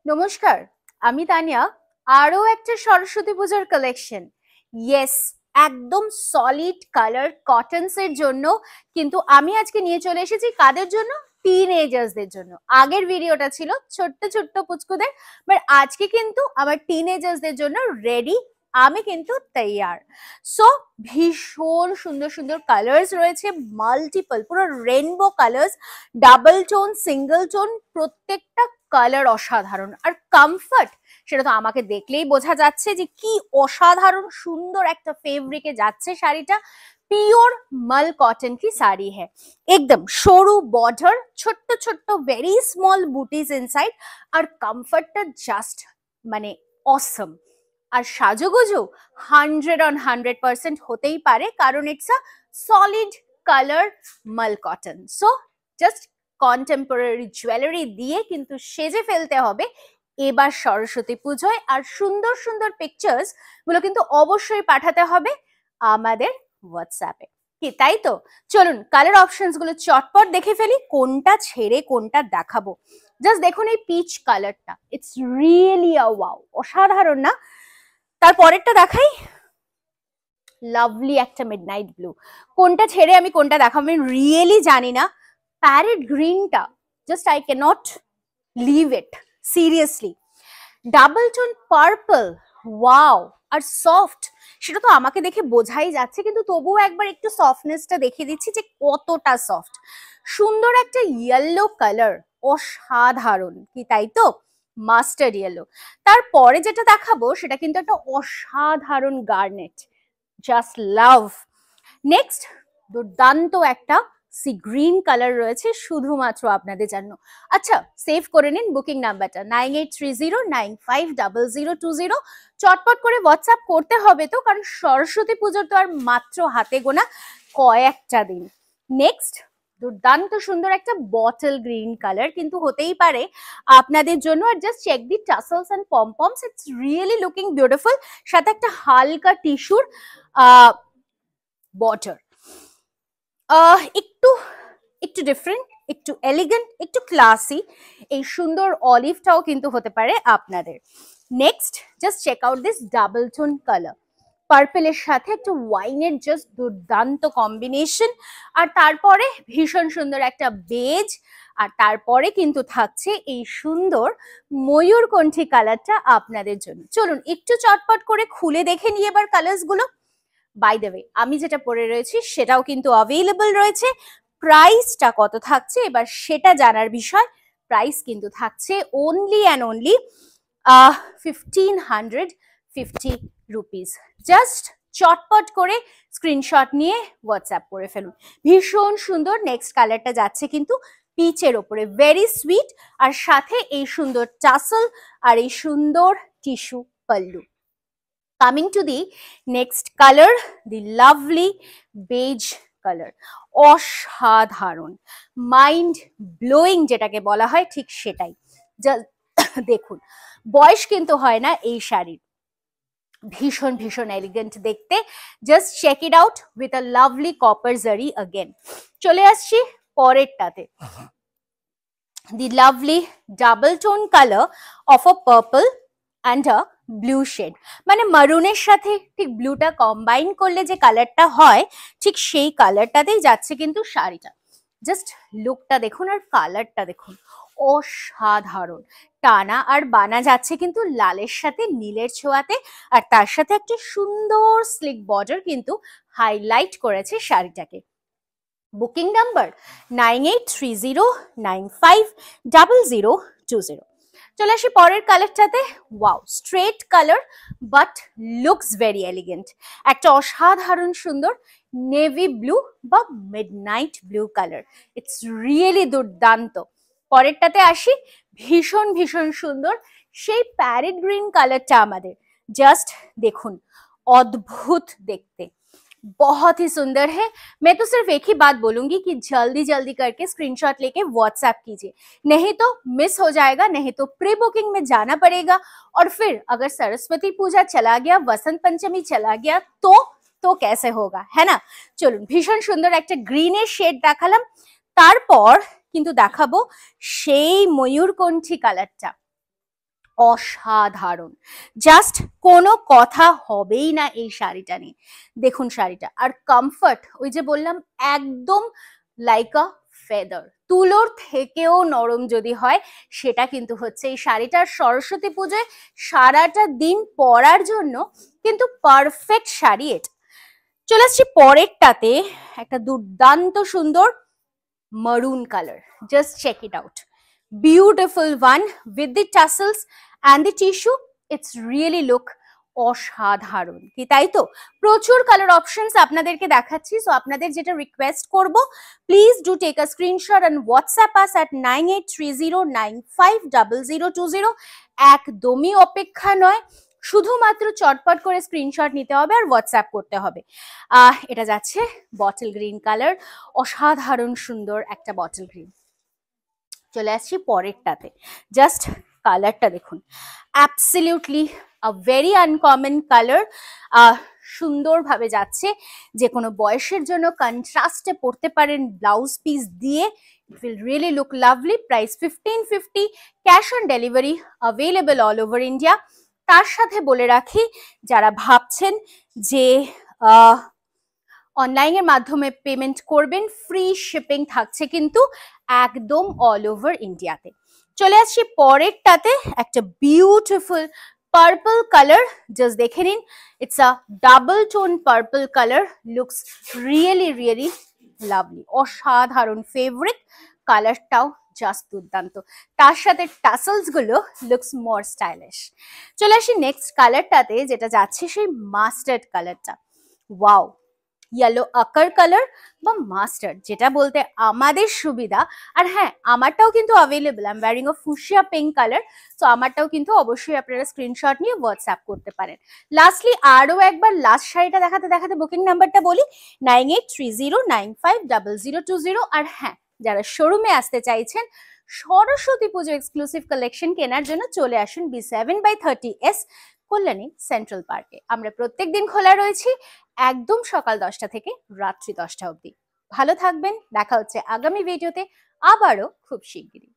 নমস্কার, আমি তানিয়া। আরো একটা সরস্বতী পূজার কালেকশন। ইয়েস, একদম সলিড কালার কটনস এর জন্য কিন্তু আমি আজকে নিয়ে চলে এসেছি কাদের জন্য? টিনেজার্সদের জন্য। আগের ভিডিওটা ছিল ছোট্ট ছোট্ট পুচকুদের, বাট আজকে কিন্তু আমার টিনেজার্সদের জন্য রেডি। আমি কিন্তু তৈয়ার। সো ভীষণ সুন্দর সুন্দর কালার্স রয়েছে, মাল্টিপল, পুরো rainbow colours, double tone, single tone, প্রত্যেকটা কালার অসাধারণ। আর কমফর্ট, সেটা তো আমাকে দেখলেই বোঝা যাচ্ছে যে কি অসাধারণ সুন্দর একটা ফেব্রিকে যাচ্ছে শাড়িটা। পিওর মাল কটন কি শাড়ি হ্যাঁ, একদম সরু বর্ডার, ছোট্ট ছোট্ট ভেরি স্মল বুটিজ ইনসাইড, আর কমফর্টটা জাস্ট মানে অসম। আর সাজুগুজু 100% হতেই পারে, কারণ ইটস আ সলিড কালার মাল cotton. So just contemporary jewellery দিয়ে কিন্তু সেজে ফেলতে হবে এবার সরস্বতী পুজোয়। আর সুন্দর সুন্দর পিকচার্স গুলো কিন্তু অবশ্যই পাঠাতে হবে আমাদের হোয়াটসঅ্যাপে, কি তাই তো? চলুন কালার অপশনস গুলো চটপট দেখে ফেলি, কোনটা ছেড়ে কোনটা দেখাবো। জাস্ট দেখুন এই পিচ কালারটা, ইটস রিয়েলি আ ওয়াও, অসাধারণ না? তারপরেরটা দেখাই, লাভলি একটা মিডনাইট ব্লু। কোনটা ছেড়ে আমি কোনটা দেখাবো আমি রিয়েলি জানি না। প্যারেট গ্রিনটা, just I can't leave it, seriously. Double tone purple, wow. আর সফট, সেটা তো আমাকে দেখে বোঝাই যাচ্ছে, কিন্তু তবুও একবার একটু সফটনেসটা দেখিয়ে দিচ্ছি যে কতটা সফট। সুন্দর একটা ইয়েলো কালার, অসাধারণ, কি তাই তো? Mustard yellow. তারপরে যেটা দেখাবো সেটা কিন্তু একটা অসাধারণ গার্নেট, জাস্ট লাভ। নেক্সট দুর্দান্ত একটা সি গ্রিন কালার রয়েছে শুধুমাত্র আপনাদের জন্য। আচ্ছা, সেভ করে নিন বুকিং নাম্বারটা 9830950020। চটপট করে হোয়াটসঅ্যাপ করতে হবে তো, কারণ সরস্বতী পুজোর তো আর মাত্র হাতে গোনা কয়েকটা দিন। নেক্সট দুর্দান্ত সুন্দর একটা বটল গ্রিন কালার কিন্তু হতেই পারে আপনাদের জন্য। আর just check the tassels and pompoms, it's really looking beautiful. সাথে একটা হালকা টিস্যুর বর্ডার, একটু একটু ডিফারেন্ট, একটু এলিগেন্ট, একটু ক্লাসি। এই সুন্দর অলিভটাও কিন্তু হতে পারে আপনাদের। Next just check out this double tone colour, পার্পেলের সাথে একটা ওয়াইনের জাস্ট দুর্দান্ত কম্বিনেশন। আর তারপরে ভীষণ সুন্দর একটা বেজ, আর তারপরে কিন্তু থাকছে এই সুন্দর ময়ূরকণ্ঠী কালারটা আপনাদের জন্য। চলুন একটু চটপট করে খুলে দেখে নিয়ে এবার কালার্স গুলো। বাই দ্য ওয়ে, আমি যেটা পরে রয়েছি সেটাও কিন্তু অ্যাভেলেবল রয়েছে। প্রাইসটা কত থাকছে এবার সেটা জানার বিষয়। প্রাইস কিন্তু থাকছে only and only 1550 rupees. Just চটপট করে স্ক্রিনশট নিয়ে হোয়াটসঅ্যাপ করে ফেলুন। ভীষণ সুন্দর। নেক্সট কালারটা যাচ্ছে কিন্তু পিচের ওপরে, ভেরি সুইট, আর সাথে এই সুন্দর টাসল আর এই সুন্দর tissue pallu. Coming to the next color, the lovely beige color, অসাধারণ, মাইন্ড ব্লোয়িং যেটাকে বলা হয় ঠিক সেটাই। দেখুন বয়স কিন্তু হয় না এই শাড়ির, ভীষণ ভীষণ এলিগেন্ট দেখতে। Just check it out with a lovely copper zari again. চলে আসছি পরেরটাতে, the lovely double tone color of a purple and a blue shade, মানে মারুনের সাথে ঠিক ব্লুটা কম্বাইন করলে যে কালারটা হয় ঠিক সেই কালারটাতেই যাচ্ছে কিন্তু শাড়িটা। জাস্ট লুকটা দেখুন আর কালারটা দেখুন, অসাধারণ। টানা আর বানা যাচ্ছে কিন্তু লালের সাথে নীলের ছোঁয়াতে, আর তার সাথে একটা সুন্দর স্লিক বর্ডার কিন্তু হাইলাইট করেছে শাড়িটাকে। Booking number 9830950020। চলে আসি পরের কালারটাতে। Wow, straight colour but looks very elegant, একটা অসাধারণ সুন্দর নেভি ব্লু বা midnight blue colour, it's really দুর্দান্ত। পরেরটাতে আসি, ভীষণ ভীষণ সুন্দর সেই প্যারেট গ্রিন কালারটা আমাদের। জাস্ট দেখুন, অদ্ভুত দেখতে, बहुत ही सुंदर है। मैं तो सिर्फ एक ही बात बोलूंगी कि जल्दी जल्दी करके स्क्रीनशॉट लेके व्हाट्सएप कीजिए, नहीं तो मिस हो जाएगा, नहीं तो प्री बुकिंग में जाना पड़ेगा। और फिर अगर सरस्वती पूजा चला गया, वसंत पंचमी चला गया तो कैसे होगा, है ना? চলুন, ভীষণ সুন্দর একটা গ্রিনের শেড দেখালাম, তারপর কিন্তু দেখাবো সেই ময়ূরকণ্ঠী কালারটা। অসাধারণ, জাস্ট কোনো কথা হবেই না এই শাড়িটা নিয়ে। দেখুন শাড়িটা, আর কমফর্ট, ওই যে বললাম একদম লাইক আ ফেদার, তুলোর থেকেও নরম যদি হয় সেটা কিন্তু হচ্ছে এই শাড়িটার। সরস্বতী পুজোয় সারাটা দিন পরার জন্য কিন্তু পারফেক্ট শাড়ি এটা। চলে আসছি পরেরটাতে, একটা দুর্দান্ত সুন্দর maroon color. Just check it out. Beautiful one with the tassels and the tissue. It's really look অসাধারণ, কি তাই তো? প্রচুর কালার অপশনস আপনাদেরকে দেখাচ্ছি। সো আপনাদের যেটা রিকোয়েস্ট করব, please do take a screenshot and WhatsApp us at 9830950020। একদমই অপেক্ষা নয়, শুধুমাত্র চটপট করে স্ক্রিনশট নিতে হবে আর হোয়াটসঅ্যাপ করতে হবে। এটা যাচ্ছে বটল গ্রিন কালার, অসাধারণ সুন্দর একটা বটল গ্রিন। চলে আসছি পরেরটাতে, জাস্ট কালারটা দেখুন, absolutely a very uncommon colour. সুন্দরভাবে যাচ্ছে, যে কোনো বয়সের জন্য কন্ট্রাস্টে পড়তে পারেন ব্লাউজ পিস দিয়ে। It will really look lovely. Price 1550, cash on delivery available all over India. তার সাথে বলে রাখি, যারা ভাবছেন যে অনলাইনের মাধ্যমে পেমেন্ট করবেন, ফ্রি শিপিং থাকছে কিন্তু একদম অল ওভার ইন্ডিয়াতে। চলে আসছি পরেরটাতে, একটা বিউটিফুল পার্পল কালার, জাস্ট দেখে নিন, it's a double tone purple colour, looks really really lovely, অসাধারণ ফেভারিট কালারটাও জাস্ট দুর্দান্ত। তার সাথে টাসেলস গুলো লুকস মোর স্টাইলিশ। চলে আসি নেক্সট কালারটাতে, যেটা যাচ্ছে সেই মাস্টার্ড কালারটা। ওয়াও, ইয়েলো আকার কালার বা মাস্টার্ড, যেটা বলতে আমাদের সুবিধা। আর হ্যাঁ, আমারটাও কিন্তু available, I am wearing a fuchsia pink colour. So আমারটাও কিন্তু অবশ্যই আপনারা স্ক্রিনশট নিয়ে হোয়াটসঅ্যাপ করতে পারেন। লাস্টলি আরও একবার লাস্ট শাড়িটা দেখাতে দেখাতে বুকিং নাম্বারটা বলি, 9830950020। আর হ্যাঁ, যারা শোরুমে আসতে চাইছেন সরস্বতী পুজো এক্সক্লুসিভ কালেকশন কেনার জন্য, চলে আসুন B7/30S কল্যাণী সেন্ট্রাল পার্কে। আমরা প্রত্যেক দিন খোলা রয়েছি একদম সকাল 10টা থেকে রাত্রি 10টা অবধি। ভালো থাকবেন, দেখা হচ্ছে আগামী ভিডিওতে আবারও খুব শিগগিরই।